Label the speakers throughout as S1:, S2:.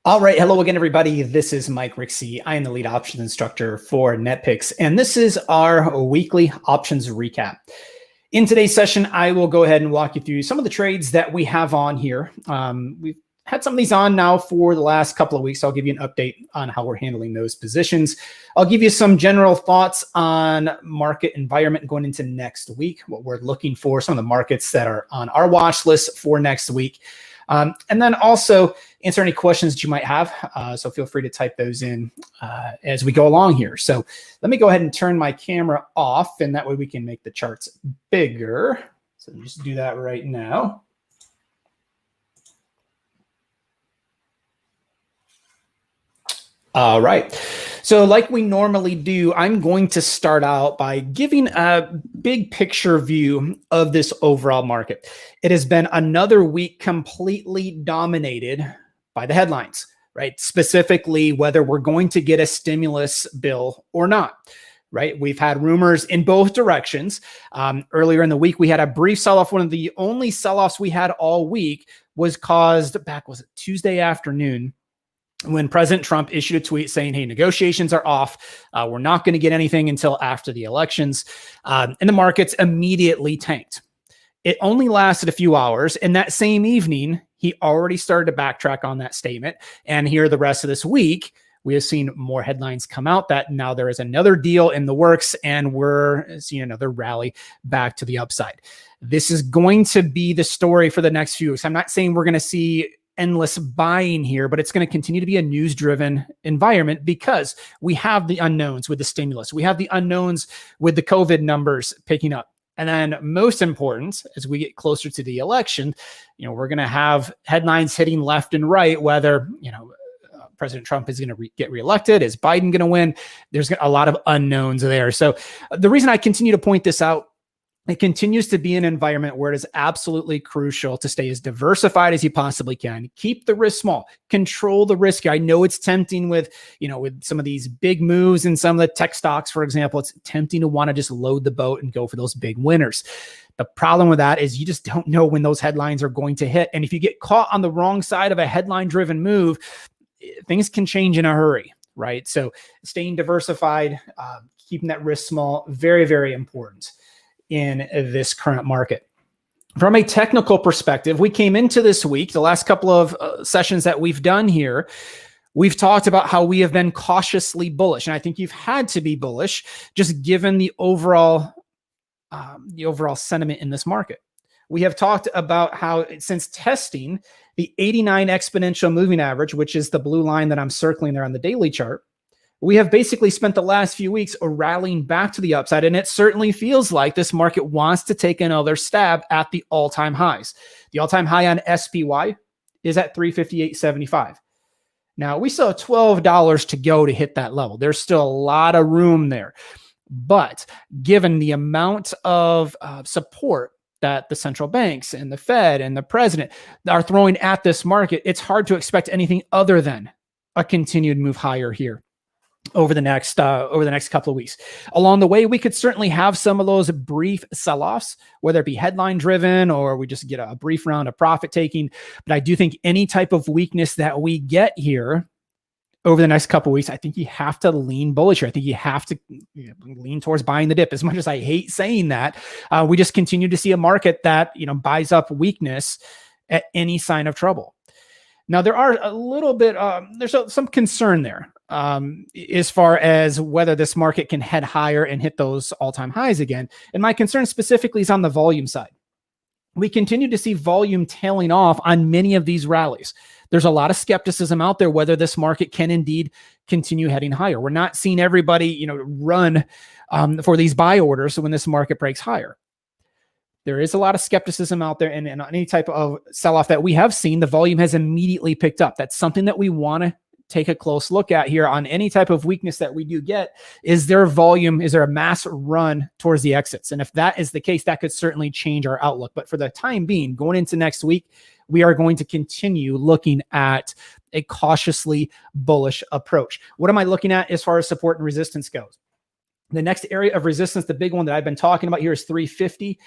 S1: All right. Hello again, everybody. This is Mike Rixey. I am the lead options instructor for NetPicks, and this is our weekly options recap. In today's session, I will go ahead and walk you through some of the trades that we have on here. We've had some of these on now for the last couple of weeks. So I'll give you an update on how we're handling those positions. I'll give you some general thoughts on market environment going into next week, what we're looking for, some of the markets that are on our watch list for next week. And then also answer any questions that you might have. So feel free to type those in as we go along here. So let me go ahead and turn my camera off, and that way we can make the charts bigger. So just do that right now. All right. So like we normally do, I'm going to start out by giving a big picture view of this overall market. It has been another week completely dominated by the headlines, right? Specifically, whether we're going to get a stimulus bill or not, right? We've had rumors in both directions. Earlier in the week, we had a brief sell-off. One of the only sell-offs we had all week was caused back, was it Tuesday afternoon, when President Trump issued a tweet saying, hey, negotiations are off. We're not going to get anything until after the elections. And the markets immediately tanked. It only lasted a few hours. And that same evening, he already started to backtrack on that statement. And here the rest of this week, we have seen more headlines come out that now there is another deal in the works and we're seeing another rally back to the upside. This is going to be the story for the next few weeks. I'm not saying we're going to see endless buying here, but it's going to continue to be a news-driven environment because we have the unknowns with the stimulus. We have the unknowns with the COVID numbers picking up. And then most important, as we get closer to the election, we're going to have headlines hitting left and right, whether, President Trump is going to get reelected. Is Biden going to win? There's a lot of unknowns there. So the reason I continue to point this out, it continues to be an environment where it is absolutely crucial to stay as diversified as you possibly can. Keep the risk small, control the risk. I know it's tempting with some of these big moves in some of the tech stocks, for example, it's tempting to want to just load the boat and go for those big winners. The problem with that is you just don't know when those headlines are going to hit. And if you get caught on the wrong side of a headline driven move, things can change in a hurry, right? So staying diversified, keeping that risk small, very, very important in this current market. From a technical perspective, we came into this week, the last couple of sessions that we've done here, we've talked about how we have been cautiously bullish. And I think you've had to be bullish just given the overall sentiment in this market. We have talked about how since testing the 89 exponential moving average, which is the blue line that I'm circling there on the daily chart, we have basically spent the last few weeks rallying back to the upside, and it certainly feels like this market wants to take another stab at the all-time highs. The all-time high on SPY is at 358.75. Now, we still have $12 to go to hit that level. There's still a lot of room there. But given the amount of support that the central banks and the Fed and the president are throwing at this market, it's hard to expect anything other than a continued move higher here over the next couple of weeks. Along the way, we could certainly have some of those brief sell-offs, whether it be headline driven or we just get a brief round of profit taking. But I do think any type of weakness that we get here over the next couple of weeks, I think you have to lean bullish here. I think you have to lean towards buying the dip. As much as I hate saying that, we just continue to see a market that buys up weakness at any sign of trouble. Now, there are a little bit, there's some concern there as far as whether this market can head higher and hit those all-time highs again. And my concern specifically is on the volume side. We continue to see volume tailing off on many of these rallies. There's a lot of skepticism out there whether this market can indeed continue heading higher. We're not seeing everybody, run for these buy orders. So when this market breaks higher, there is a lot of skepticism out there, and on any type of sell-off that we have seen, the volume has immediately picked up. That's something that we want to take a close look at here on any type of weakness that we do get. Is there volume? Is there a mass run towards the exits? And if that is the case, that could certainly change our outlook. But for the time being, going into next week, we are going to continue looking at a cautiously bullish approach. What am I looking at as far as support and resistance goes? The next area of resistance, the big one that I've been talking about here, is 350.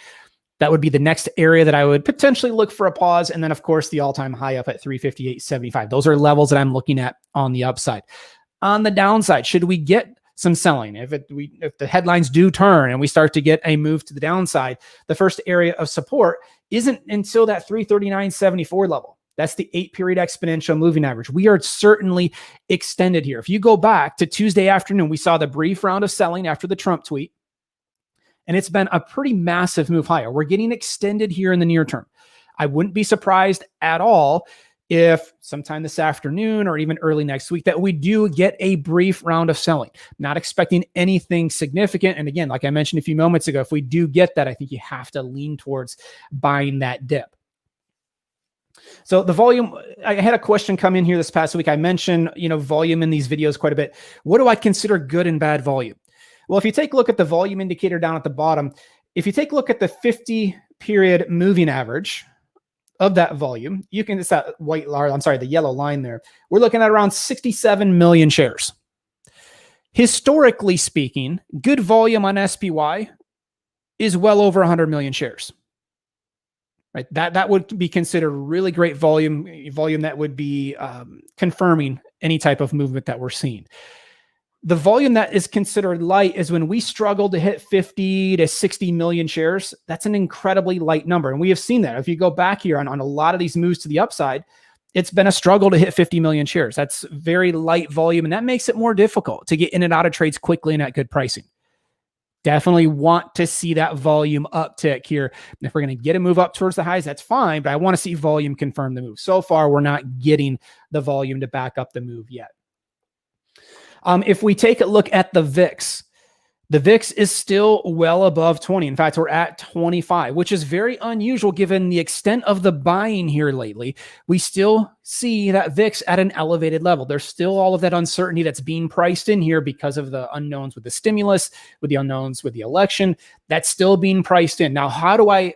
S1: That would be the next area that I would potentially look for a pause. And then, of course, the all-time high up at 358.75. Those are levels that I'm looking at on the upside. On the downside, should we get some selling, if the headlines do turn and we start to get a move to the downside, the first area of support isn't until that 339.74 level. That's the 8-period exponential moving average. We are certainly extended here. If you go back to Tuesday afternoon, we saw the brief round of selling after the Trump tweet, and it's been a pretty massive move higher. We're getting extended here in the near term. I wouldn't be surprised at all if sometime this afternoon or even early next week that we do get a brief round of selling. Not expecting anything significant. And again, like I mentioned a few moments ago, if we do get that, I think you have to lean towards buying that dip. So the volume, I had a question come in here this past week. I mentioned, volume in these videos quite a bit. What do I consider good and bad volume? Well, if you take a look at the volume indicator down at the bottom, if you take a look at the 50-period moving average of that volume, it's that the yellow line there. We're looking at around 67 million shares. Historically speaking, good volume on SPY is well over 100 million shares. Right? That would be considered really great volume that would be confirming any type of movement that we're seeing. The volume that is considered light is when we struggle to hit 50 to 60 million shares. That's an incredibly light number. And we have seen that. If you go back here on a lot of these moves to the upside, it's been a struggle to hit 50 million shares. That's very light volume, and that makes it more difficult to get in and out of trades quickly and at good pricing. Definitely want to see that volume uptick here. If we're going to get a move up towards the highs, that's fine, but I want to see volume confirm the move. So far, we're not getting the volume to back up the move yet. If we take a look at the VIX is still well above 20. In fact, we're at 25, which is very unusual given the extent of the buying here lately. We still see that VIX at an elevated level. There's still all of that uncertainty that's being priced in here because of the unknowns with the stimulus, with the unknowns with the election. That's still being priced in. Now, how do I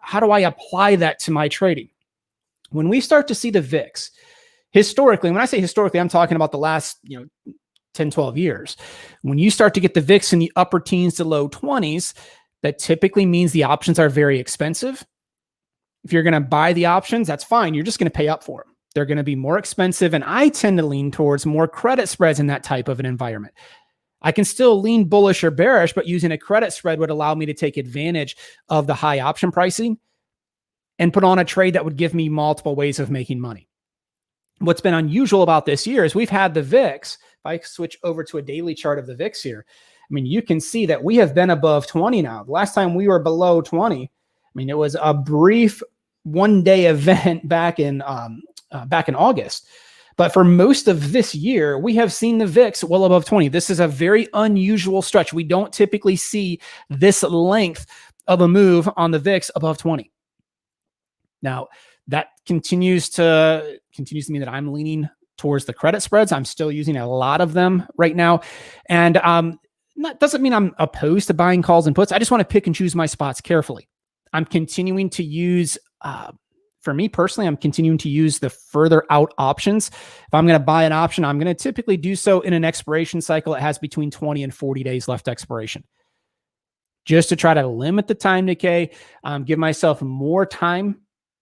S1: apply that to my trading? When we start to see the VIX, historically, when I say historically, I'm talking about the last 10, 12 years. When you start to get the VIX in the upper teens to low 20s, that typically means the options are very expensive. If you're going to buy the options, that's fine. You're just going to pay up for them. They're going to be more expensive, and I tend to lean towards more credit spreads in that type of an environment. I can still lean bullish or bearish, but using a credit spread would allow me to take advantage of the high option pricing and put on a trade that would give me multiple ways of making money. What's been unusual about this year is we've had the VIX. If I switch over to a daily chart of the VIX here, you can see that we have been above 20 now. The last time we were below 20, it was a brief one-day event back in August. But for most of this year, we have seen the VIX well above 20. This is a very unusual stretch. We don't typically see this length of a move on the VIX above 20. Now, that continues to mean that I'm leaning towards the credit spreads. I'm still using a lot of them right now. And that doesn't mean I'm opposed to buying calls and puts. I just want to pick and choose my spots carefully. I'm continuing to use, for me personally, I'm continuing to use the further out options. If I'm going to buy an option, I'm going to typically do so in an expiration cycle. It has between 20 and 40 days left expiration. Just to try to limit the time decay, give myself more time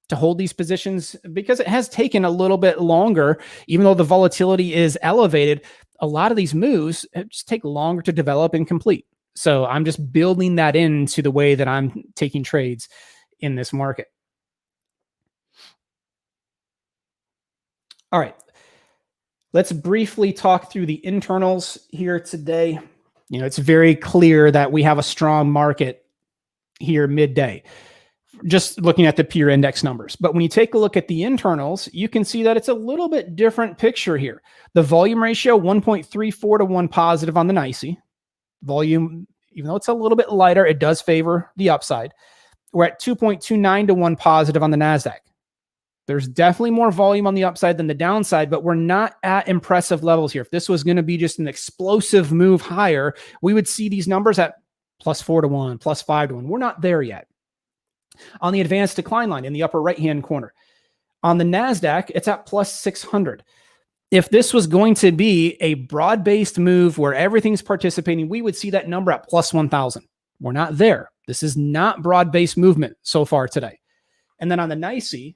S1: to hold these positions, because it has taken a little bit longer, even though the volatility is elevated. A lot of these moves just take longer to develop and complete. So I'm just building that into the way that I'm taking trades in this market. All right. Let's briefly talk through the internals here today. It's very clear that we have a strong market here midday, just looking at the peer index numbers. But when you take a look at the internals, you can see that it's a little bit different picture here. The volume ratio, 1.34 to 1 positive on the NYSE. Volume, even though it's a little bit lighter, it does favor the upside. We're at 2.29 to 1 positive on the NASDAQ. There's definitely more volume on the upside than the downside, but we're not at impressive levels here. If this was going to be just an explosive move higher, we would see these numbers at +4 to 1, +5 to 1. We're not there yet. On the advanced decline line in the upper right-hand corner, on the NASDAQ, it's at +600. If this was going to be a broad-based move where everything's participating, we would see that number at +1,000. We're not there. This is not broad-based movement so far today. And then on the NYSE,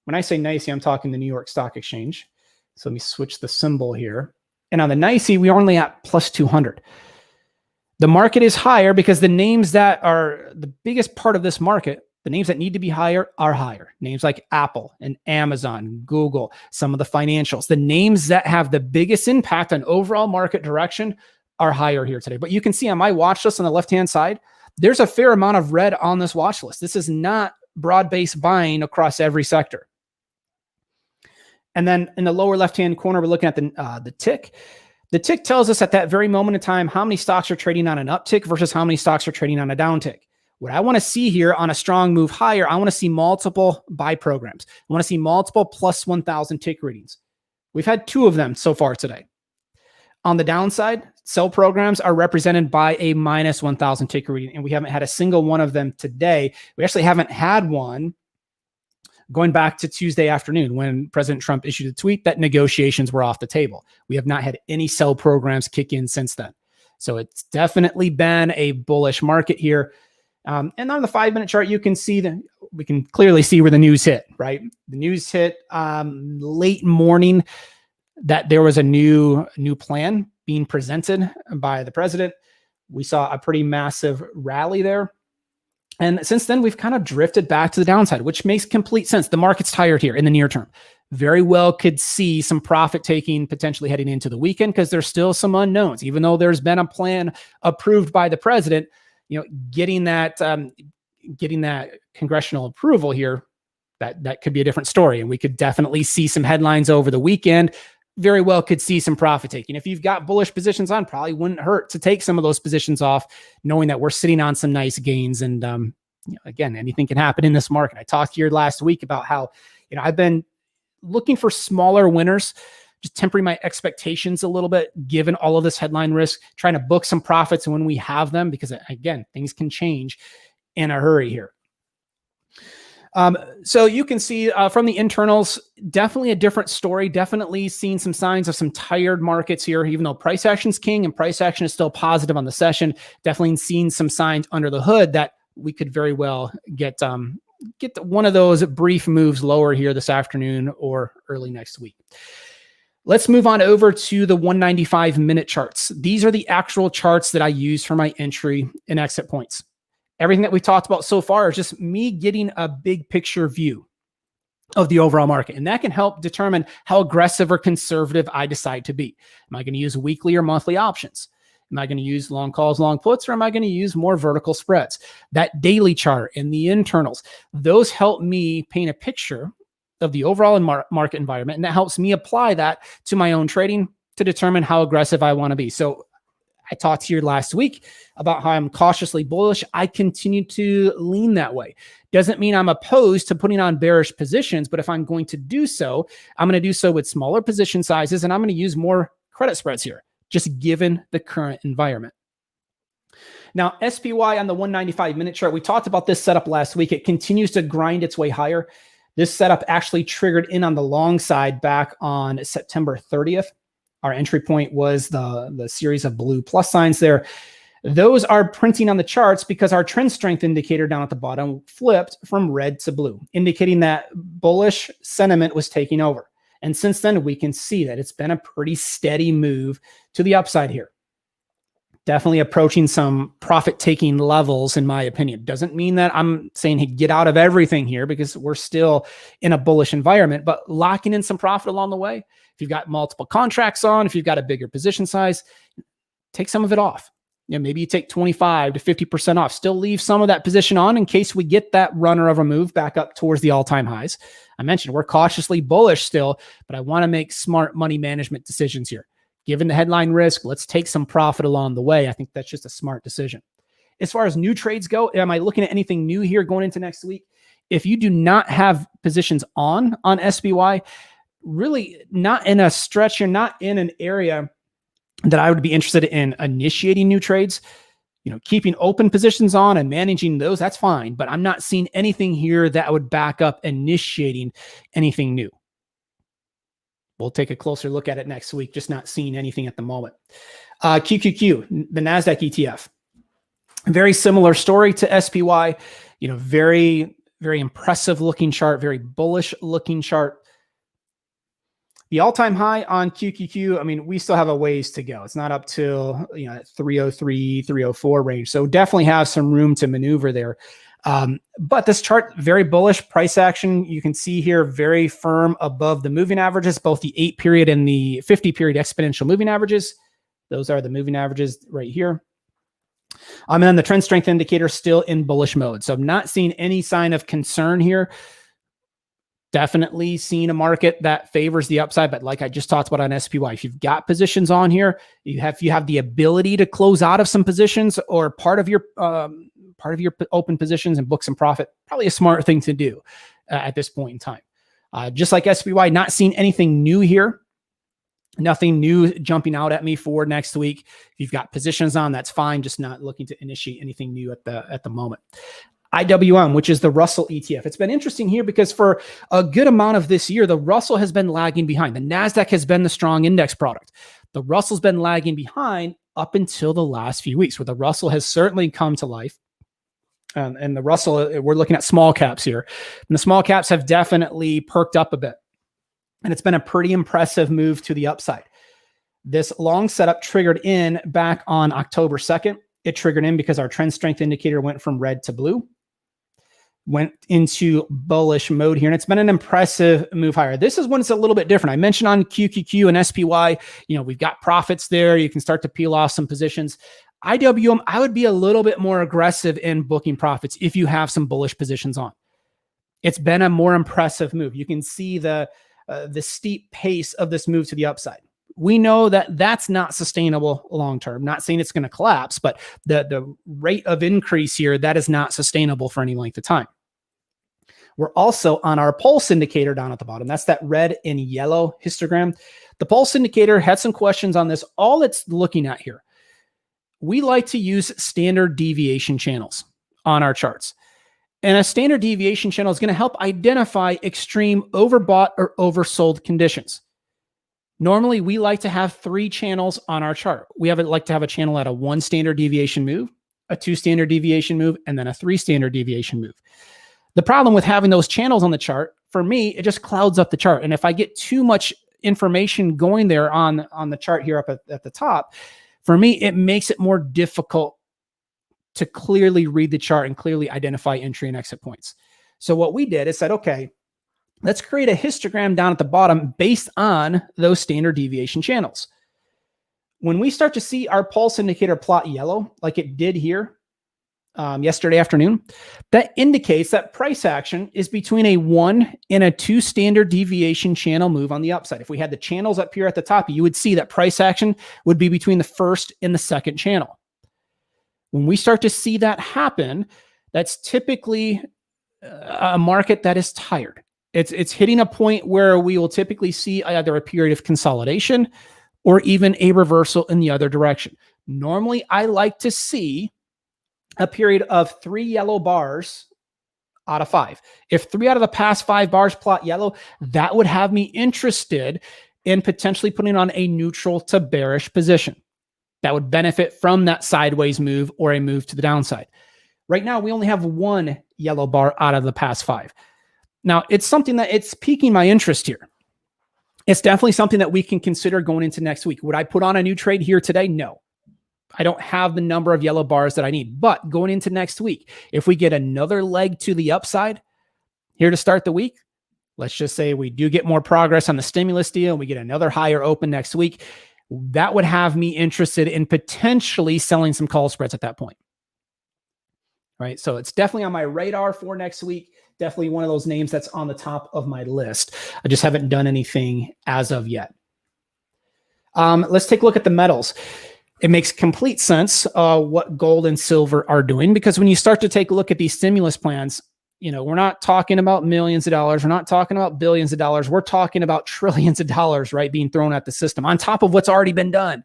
S1: when I say NYSE, I'm talking the New York Stock Exchange. So let me switch the symbol here. And on the NYSE, we're only at plus 200. The market is higher because the names that are the biggest part of this market, the names that need to be higher are higher. Names like Apple and Amazon, Google, some of the financials, the names that have the biggest impact on overall market direction are higher here today. But you can see on my watch list on the left-hand side, there's a fair amount of red on this watch list. This is not broad-based buying across every sector. And then in the lower left-hand corner, we're looking at the tick. The tick tells us at that very moment in time how many stocks are trading on an uptick versus how many stocks are trading on a downtick. What I want to see here on a strong move higher, I want to see multiple buy programs. I want to see multiple plus 1,000 tick readings. We've had 2 of them so far today. On the downside, sell programs are represented by a minus 1,000 tick reading, and we haven't had a single one of them today. We actually haven't had one going back to Tuesday afternoon when President Trump issued a tweet that negotiations were off the table. We have not had any sell programs kick in since then. So it's definitely been a bullish market here. And on the 5-minute chart, you can see that we can clearly see where the news hit, right? The news hit late morning that there was a new plan being presented by the president. We saw a pretty massive rally there. And since then, we've kind of drifted back to the downside, which makes complete sense. The market's tired here in the near term. Very well could see some profit taking potentially heading into the weekend because there's still some unknowns. Even though there's been a plan approved by the president, getting that congressional approval here, that could be a different story. And we could definitely see some headlines over the weekend. Very well could see some profit taking. If you've got bullish positions on, probably wouldn't hurt to take some of those positions off, knowing that we're sitting on some nice gains. And again, anything can happen in this market. I talked here last week about how I've been looking for smaller winners, just tempering my expectations a little bit, given all of this headline risk, trying to book some profits when we have them, because again, things can change in a hurry here. So you can see from the internals, definitely a different story, definitely seeing some signs of some tired markets here, even though price action's king and price action is still positive on the session, definitely seeing some signs under the hood that we could very well get one of those brief moves lower here this afternoon or early next week. Let's move on over to the 195-minute charts. These are the actual charts that I use for my entry and exit points. Everything that we talked about so far is just me getting a big picture view of the overall market. And that can help determine how aggressive or conservative I decide to be. Am I going to use weekly or monthly options? Am I going to use long calls, long puts, or am I going to use more vertical spreads? That daily chart and the internals, those help me paint a picture of the overall market environment. And that helps me apply that to my own trading to determine how aggressive I want to be. So I talked here last week about how I'm cautiously bullish. I continue to lean that way. Doesn't mean I'm opposed to putting on bearish positions, but if I'm going to do so, I'm going to do so with smaller position sizes, and I'm going to use more credit spreads here, just given the current environment. Now, SPY on the 195-minute chart, we talked about this setup last week. It continues to grind its way higher. This setup actually triggered in on the long side back on September 30th. Our entry point was the series of blue plus signs there. Those are printing on the charts because our trend strength indicator down at the bottom flipped from red to blue, indicating that bullish sentiment was taking over. And since then, we can see that it's been a pretty steady move to the upside here. Definitely approaching some profit-taking levels, in my opinion. Doesn't mean that I'm saying, hey, get out of everything here, because we're still in a bullish environment, but locking in some profit along the way. If you've got multiple contracts on, if you've got a bigger position size, take some of it off. Maybe you take 25 to 50% off. Still leave some of that position on in case we get that runner of a move back up towards the all-time highs. I mentioned we're cautiously bullish still, but I want to make smart money management decisions here. Given the headline risk, let's take some profit along the way. I think that's just a smart decision. As far as new trades go, am I looking at anything new here going into next week? If you do not have positions on SPY, really not in a stretch, you're not in an area that I would be interested in initiating new trades. Keeping open positions on and managing those, that's fine. But I'm not seeing anything here that would back up initiating anything new. We'll take a closer look at it next week, just not seeing anything at the moment. QQQ, the NASDAQ ETF. Very similar story to SPY, very, very impressive looking chart, very bullish looking chart. The all-time high on QQQ, I mean, we still have a ways to go. It's not up till 303, 304 range. So definitely have some room to maneuver there. But this chart, very bullish price action. You can see here, very firm above the moving averages, both the 8-period and the 50-period exponential moving averages. Those are the moving averages right here. And then the trend strength indicator still in bullish mode. So I'm not seeing any sign of concern here. Definitely seeing a market that favors the upside, but like I just talked about on SPY, if you've got positions on here, you have the ability to close out of some positions or part of your open positions and book some profit. Probably a smart thing to do at this point in time. Just like SPY, not seeing anything new here. Nothing new jumping out at me for next week. If you've got positions on, that's fine. Just not looking to initiate anything new at the moment. IWM, which is the Russell ETF. It's been interesting here because for a good amount of this year, the Russell has been lagging behind. The NASDAQ has been the strong index product. The Russell's been lagging behind up until the last few weeks, where the Russell has certainly come to life. And the Russell, we're looking at small caps here. And the small caps have definitely perked up a bit. And it's been a pretty impressive move to the upside. This long setup triggered in back on October 2nd. It triggered in because our trend strength indicator went from red to blue. Went into bullish mode here, and it's been an impressive move higher. This is when it's a little bit different. I mentioned on QQQ and SPY, we've got profits there. You can start to peel off some positions. IWM, I would be a little bit more aggressive in booking profits if you have some bullish positions on. It's been a more impressive move. You can see the steep pace of this move to the upside. We know that that's not sustainable long-term. Not saying it's going to collapse, but the rate of increase here, that is not sustainable for any length of time. We're also on our pulse indicator down at the bottom. That's that red and yellow histogram. The pulse indicator had some questions on this. All it's looking at here, we like to use standard deviation channels on our charts. And a standard deviation channel is going to help identify extreme overbought or oversold conditions. Normally, we like to have 3 channels on our chart. We like to have a channel at a 1 standard deviation move, a 2 standard deviation move, and then a 3 standard deviation move. The problem with having those channels on the chart, for me, it just clouds up the chart. And if I get too much information going there on the chart here up at the top, for me, it makes it more difficult to clearly read the chart and clearly identify entry and exit points. So what we did is said, okay, let's create a histogram down at the bottom based on those standard deviation channels. When we start to see our pulse indicator plot yellow, like it did here yesterday afternoon, that indicates that price action is between a 1 and a 2 standard deviation channel move on the upside. If we had the channels up here at the top, you would see that price action would be between the first and the second channel. When we start to see that happen, that's typically a market that is tired. It's hitting a point where we will typically see either a period of consolidation or even a reversal in the other direction. Normally, I like to see a period of 3 yellow bars out of 5. If 3 out of the past 5 bars plot yellow, that would have me interested in potentially putting on a neutral to bearish position. That would benefit from that sideways move or a move to the downside. Right now, we only have 1 yellow bar out of the past 5. Now, it's something that it's piquing my interest here. It's definitely something that we can consider going into next week. Would I put on a new trade here today? No. I don't have the number of yellow bars that I need. But going into next week, if we get another leg to the upside here to start the week, let's just say we do get more progress on the stimulus deal and we get another higher open next week, that would have me interested in potentially selling some call spreads at that point. Right? So it's definitely on my radar for next week. Definitely one of those names that's on the top of my list. I just haven't done anything as of yet. Let's take a look at the metals. It makes complete sense what gold and silver are doing, because when you start to take a look at these stimulus plans, we're not talking about millions of dollars. We're not talking about billions of dollars. We're talking about trillions of dollars, right, being thrown at the system on top of what's already been done.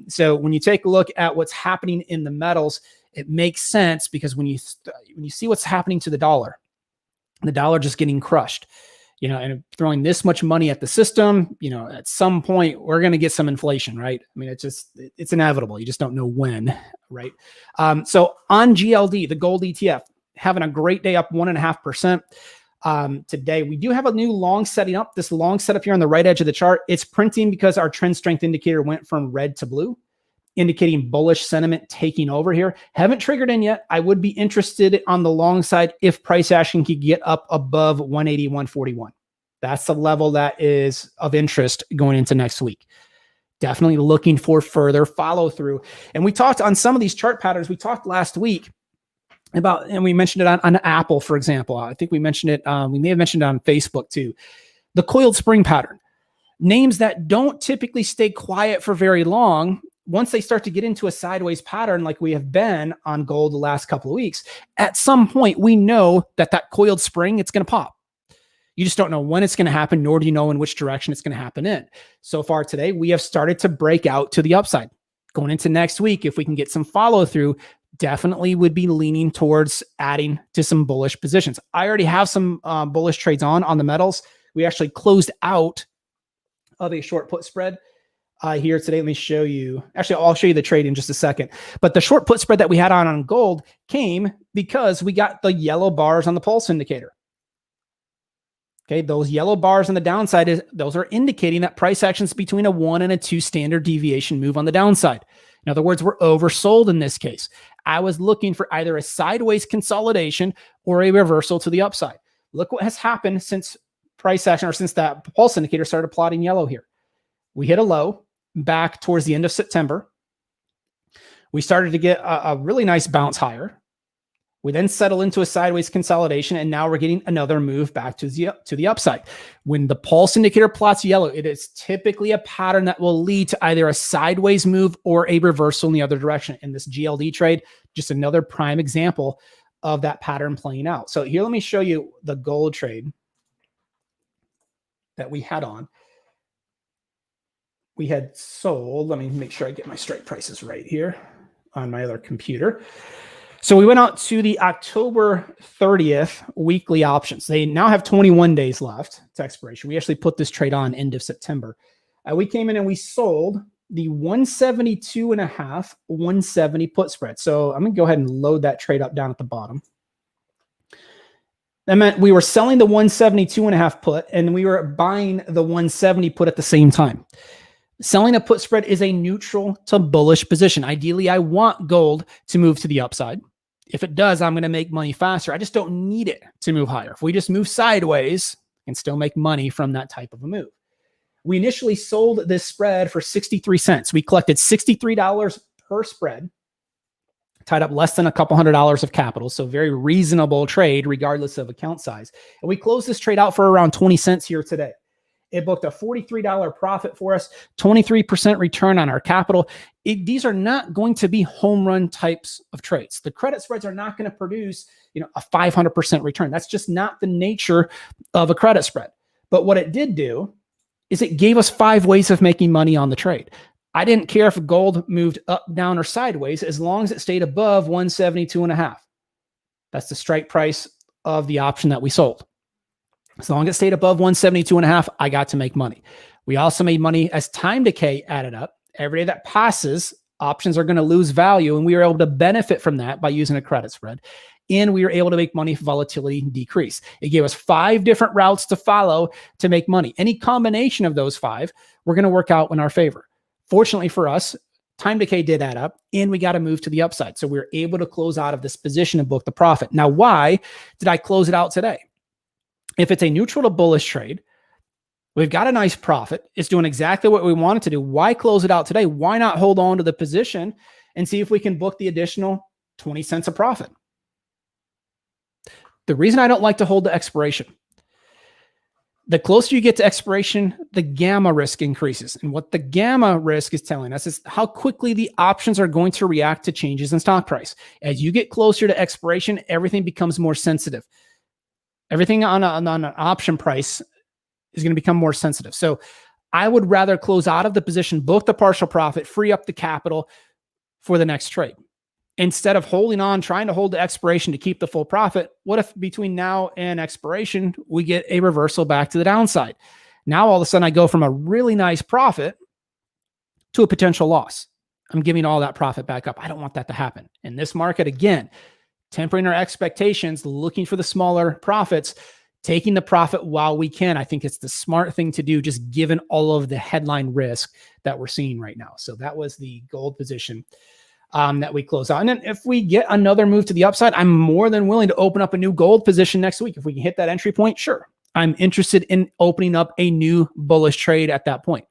S1: So when you take a look at what's happening in the metals, it makes sense, because when you see what's happening to the dollar just getting crushed. and throwing this much money at the system, at some point we're going to get some inflation, right? I mean, it's inevitable. You just don't know when, right? So on GLD, the gold ETF, having a great day, up 1.5%. Today, we do have a new long setting up. This long setup here on the right edge of the chart, it's printing because our trend strength indicator went from red to blue, indicating bullish sentiment taking over here. Haven't triggered in yet. I would be interested on the long side if price action could get up above 180, 141. That's the level that is of interest going into next week. Definitely looking for further follow through. And we talked on some of these chart patterns. We talked last week about, and we mentioned it on Apple, for example. I think we mentioned it. We may have mentioned it on Facebook too. The coiled spring pattern. Names that don't typically stay quiet for very long, once they start to get into a sideways pattern like we have been on gold the last couple of weeks, at some point we know that coiled spring, it's going to pop. You just don't know when it's going to happen, nor do you know in which direction it's going to happen in. So far today, we have started to break out to the upside. Going into next week, if we can get some follow through, definitely would be leaning towards adding to some bullish positions. I already have some bullish trades on the metals. We actually closed out of a short put spread here today. Let me show you. Actually, I'll show you the trade in just a second. But the short put spread that we had on gold came because we got the yellow bars on the pulse indicator. Okay, those yellow bars on the downside, those are indicating that price actions between a 1 and a 2 standard deviation move on the downside. In other words, we're oversold in this case. I was looking for either a sideways consolidation or a reversal to the upside. Look what has happened since price action, or since that pulse indicator started plotting yellow here. We hit a low back towards the end of September. We started to get a really nice bounce higher. We then settle into a sideways consolidation, and now we're getting another move back to the upside. When the pulse indicator plots yellow, it is typically a pattern that will lead to either a sideways move or a reversal in the other direction. In this GLD trade, just another prime example of that pattern playing out. So here, let me show you the gold trade that we had on. We had sold, let me make sure I get my strike prices right here on my other computer. So we went out to the October 30th weekly options. They now have 21 days left to expiration. We actually put this trade on end of September. We came in and we sold the 172.5, 170 put spread. So I'm going to go ahead and load that trade up down at the bottom. That meant we were selling the 172.5 put, and we were buying the 170 put at the same time. Selling a put spread is a neutral to bullish position. Ideally, I want gold to move to the upside. If it does, I'm going to make money faster. I just don't need it to move higher. If we just move sideways, I can still make money from that type of a move. We initially sold this spread for 63 cents. We collected $63 per spread, tied up less than a couple $100 of capital. So very reasonable trade regardless of account size. And we closed this trade out for around 20 cents here today. It booked a $43 profit for us, 23% return on our capital. These are not going to be home run types of trades. The credit spreads are not going to produce, a 500% return. That's just not the nature of a credit spread. But what it did do is it gave us 5 ways of making money on the trade. I didn't care if gold moved up, down, or sideways as long as it stayed above 172.5. That's the strike price of the option that we sold. As long as it stayed above 172.5, I got to make money. We also made money as time decay added up. Every day that passes, options are going to lose value, and we were able to benefit from that by using a credit spread. And we were able to make money if volatility decreased. It gave us 5 different routes to follow to make money. Any combination of those 5, we're going to work out in our favor. Fortunately for us, time decay did add up, and we got to move to the upside. So we were able to close out of this position and book the profit. Now, why did I close it out today? If it's a neutral to bullish trade, we've got a nice profit. It's doing exactly what we wanted to do. Why close it out today? Why not hold on to the position and see if we can book the additional 20 cents of profit? The reason I don't like to hold the expiration, the closer you get to expiration, the gamma risk increases. And what the gamma risk is telling us is how quickly the options are going to react to changes in stock price. As you get closer to expiration, everything becomes more sensitive. Everything on an option price is going to become more sensitive. So I would rather close out of the position, book the partial profit, free up the capital for the next trade. instead of holding on, trying to hold the expiration to keep the full profit, what if between now and expiration, we get a reversal back to the downside? Now, all of a sudden, I go from a really nice profit to a potential loss. I'm giving all that profit back up. I don't want that to happen. In this market, again, tempering our expectations, looking for the smaller profits, taking the profit while we can. I think it's the smart thing to do, just given all of the headline risk that we're seeing right now. So that was the gold position that we close out. And then if we get another move to the upside, I'm more than willing to open up a new gold position next week. If we can hit that entry point, sure. I'm interested in opening up a new bullish trade at that point.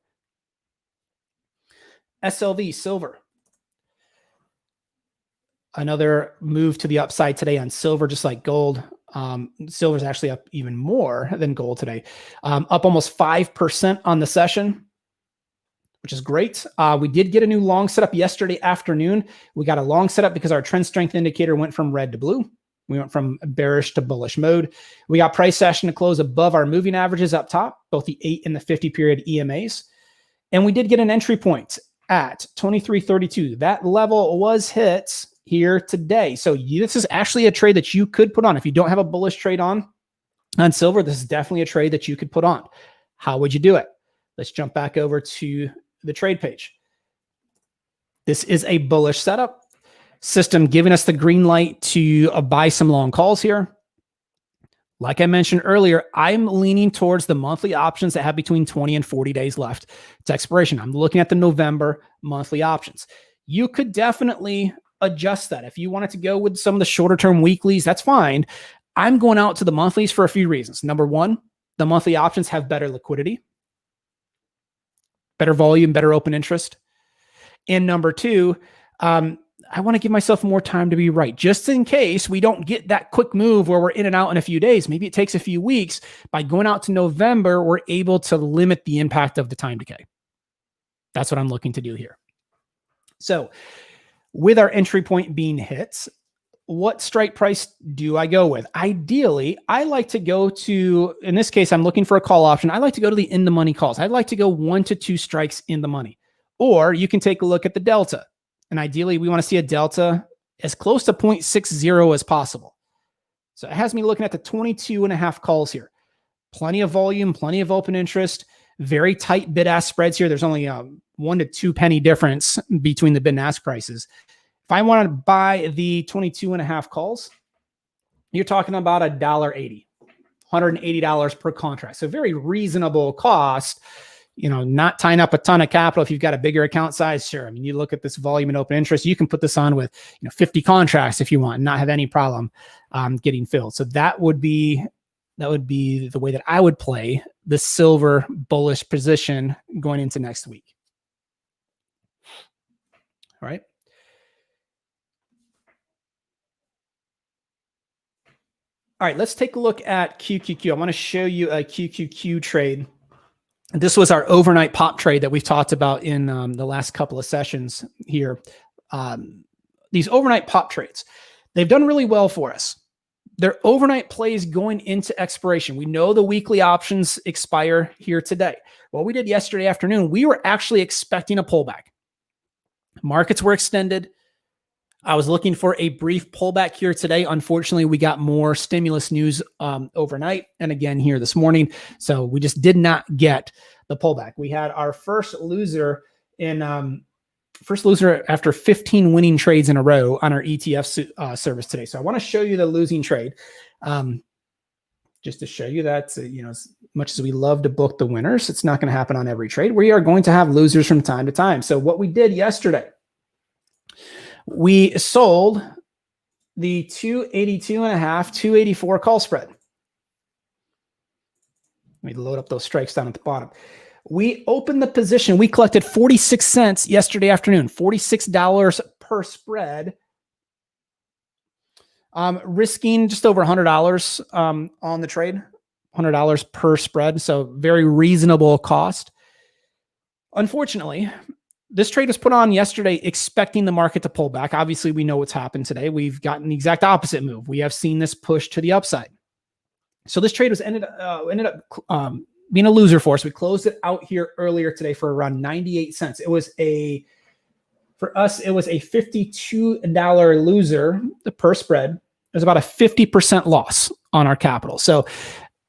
S1: SLV, silver. Another move to the upside today on silver, just like gold. Silver is actually up even more than gold today. Up almost 5% on the session, which is great. We did get a new long setup yesterday afternoon. We got a long setup because our trend strength indicator went from red to blue. We went from bearish to bullish mode. We got price action to close above our moving averages up top, both the 8 and the 50 period EMAs. And we did get an entry point at 23.32. That level was hit here today. So this is actually a trade that you could put on. If you don't have a bullish trade on silver, this is definitely a trade that you could put on. How would you do it? Let's jump back over to the trade page. This is a bullish setup. System giving us the green light to buy some long calls here. Like I mentioned earlier, I'm leaning towards the monthly options that have between 20 and 40 days left to expiration. I'm looking at the November monthly options. You could definitely adjust that. If you wanted to go with some of the shorter term weeklies, that's fine. I'm going out to the monthlies for a few reasons. Number one, the monthly options have better liquidity, better volume, better open interest. And number two, I want to give myself more time to be right. Just in case we don't get that quick move where we're in and out in a few days, maybe it takes a few weeks. By going out to November, we're able to limit the impact of the time decay. That's what I'm looking to do here. So with our entry point being hit, what strike price do I go with? Ideally, I like to go to, in this case, I'm looking for a call option. I like to go to the in the money calls. I'd like to go 1 to 2 strikes in the money. Or you can take a look at the delta. And ideally, we want to see a delta as close to 0.60 as possible. So it has me looking at the 22.5 calls here. Plenty of volume, plenty of open interest, very tight bid-ask spreads here. There's only 1 to 2 penny difference between the bid and ask prices. If I want to buy the 22.5 calls, you're talking about $1.80, $180 per contract. So very reasonable cost. You know, not tying up a ton of capital. If you've got a bigger account size, sure. I mean, you look at this volume and open interest, you can put this on with 50 contracts if you want, and not have any problem getting filled. So that would be the way that I would play the silver bullish position going into next week. All right. All right, let's take a look at QQQ. I want to show you a QQQ trade. This was our overnight pop trade that we've talked about in the last couple of sessions here. These overnight pop trades, they've done really well for us. They're overnight plays going into expiration. We know the weekly options expire here today. What we did yesterday afternoon, we were actually expecting a pullback. Markets were extended. I was looking for a brief pullback here today. Unfortunately, we got more stimulus news overnight and again here this morning. So we just did not get the pullback. We had our first loser after 15 winning trades in a row on our ETF service today. So I want to show you the losing trade just to show you that, as much as we love to book the winners, it's not going to happen on every trade. We are going to have losers from time to time. So what we did yesterday, we sold the 282.5, 284 call spread. Let me load up those strikes down at the bottom. We opened the position. We collected 46 cents yesterday afternoon, $46 per spread, risking just over $100 on the trade, $100 per spread. So very reasonable cost. Unfortunately, this trade was put on yesterday expecting the market to pull back. Obviously, we know what's happened today. We've gotten the exact opposite move. We have seen this push to the upside. So this trade was ended up being a loser for us. We closed it out here earlier today for around 98 cents. It was a For us, it was a $52 loser per spread. It was about a 50% loss on our capital. So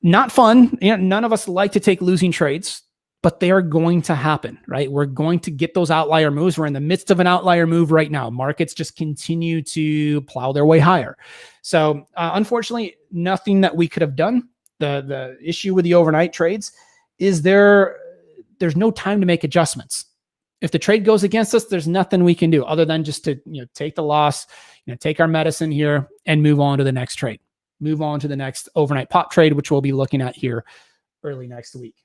S1: not fun. None of us like to take losing trades, but they are going to happen, right? We're going to get those outlier moves. We're in the midst of an outlier move right now. Markets just continue to plow their way higher. So unfortunately, nothing that we could have done. The issue with the overnight trades is there's no time to make adjustments. If the trade goes against us, there's nothing we can do other than just to take the loss, take our medicine here and move on to the next trade. Move on to the next overnight pop trade, which we'll be looking at here early next week.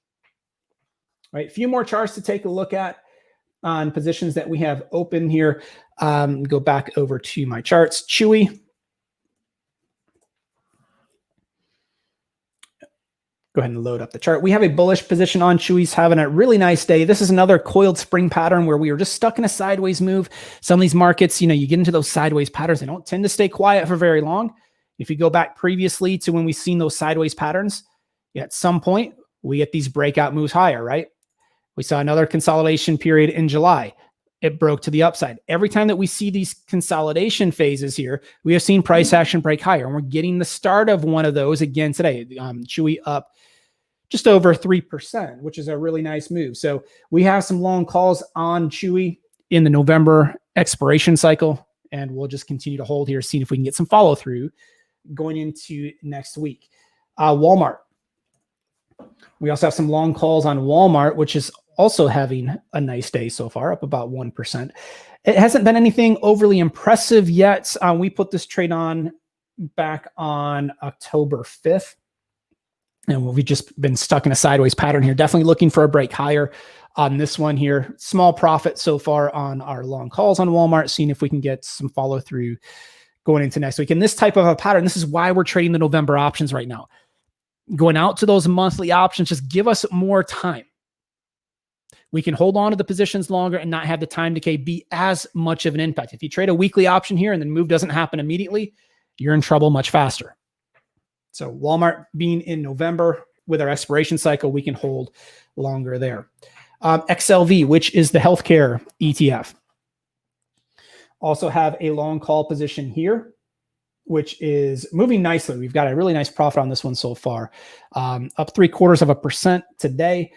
S1: All right, a few more charts to take a look at on positions that we have open here. Go back over to my charts. Chewy. Go ahead and load up the chart. We have a bullish position on Chewy's having a really nice day. This is another coiled spring pattern where we were just stuck in a sideways move. Some of these markets, you get into those sideways patterns. They don't tend to stay quiet for very long. If you go back previously to when we've seen those sideways patterns, at some point we get these breakout moves higher, right? We saw another consolidation period in July. It broke to the upside. Every time that we see these consolidation phases here, we have seen price action break higher. And we're getting the start of one of those again today. Chewy up just over 3%, which is a really nice move. So we have some long calls on Chewy in the November expiration cycle, and we'll just continue to hold here, seeing if we can get some follow through going into next week. Walmart. We also have some long calls on Walmart, which is also having a nice day so far, up about 1%. It hasn't been anything overly impressive yet. We put this trade on back on October 5th. And we've just been stuck in a sideways pattern here. Definitely looking for a break higher on this one here. Small profit so far on our long calls on Walmart, seeing if we can get some follow through going into next week. And this type of a pattern, this is why we're trading the November options right now. Going out to those monthly options, just give us more time. We can hold on to the positions longer and not have the time decay be as much of an impact. If you trade a weekly option here and the move doesn't happen immediately, you're in trouble much faster. So Walmart being in November with our expiration cycle, we can hold longer there. XLV, which is the healthcare ETF. Also have a long call position here, which is moving nicely. We've got a really nice profit on this one so far. Up 0.75% today.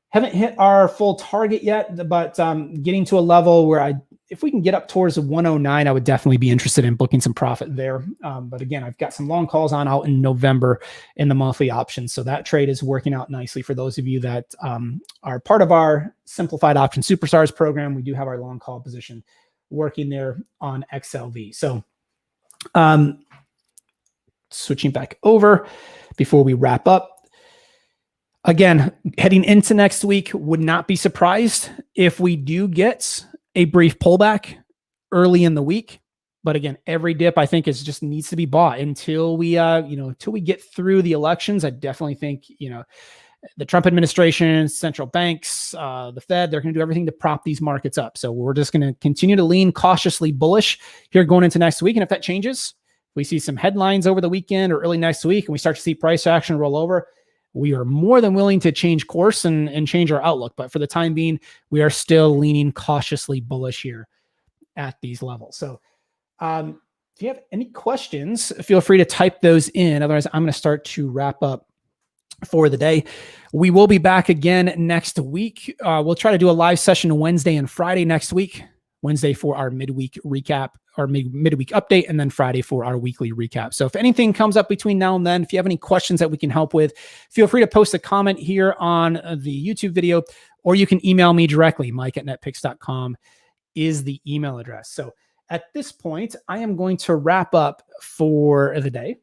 S1: Haven't hit our full target yet, but getting to a level where if we can get up towards 109, I would definitely be interested in booking some profit there. But again, I've got some long calls on out in November in the monthly options. So that trade is working out nicely for those of you that are part of our Simplified Option Superstars program. We do have our long call position working there on XLV. So switching back over before we wrap up. Again, heading into next week, would not be surprised if we do get a brief pullback early in the week. But again, every dip I think just needs to be bought until we until we get through the elections. I definitely think the Trump administration, central banks, the Fed, they're going to do everything to prop these markets up. So we're just going to continue to lean cautiously bullish here going into next week. And if that changes, we see some headlines over the weekend or early next week, and we start to see price action roll over, we are more than willing to change course and change our outlook. But for the time being, we are still leaning cautiously bullish here at these levels. So if you have any questions, feel free to type those in. Otherwise, I'm going to start to wrap up for the day. We will be back again next week. We'll try to do a live session Wednesday and Friday next week. Wednesday for our midweek recap, our midweek update, and then Friday for our weekly recap. So if anything comes up between now and then, if you have any questions that we can help with, feel free to post a comment here on the YouTube video, or you can email me directly. Mike@netpicks.com is the email address. So at this point, I am going to wrap up for the day.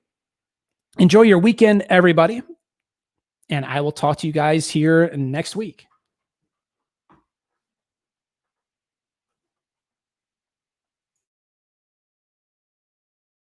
S1: Enjoy your weekend, everybody. And I will talk to you guys here next week.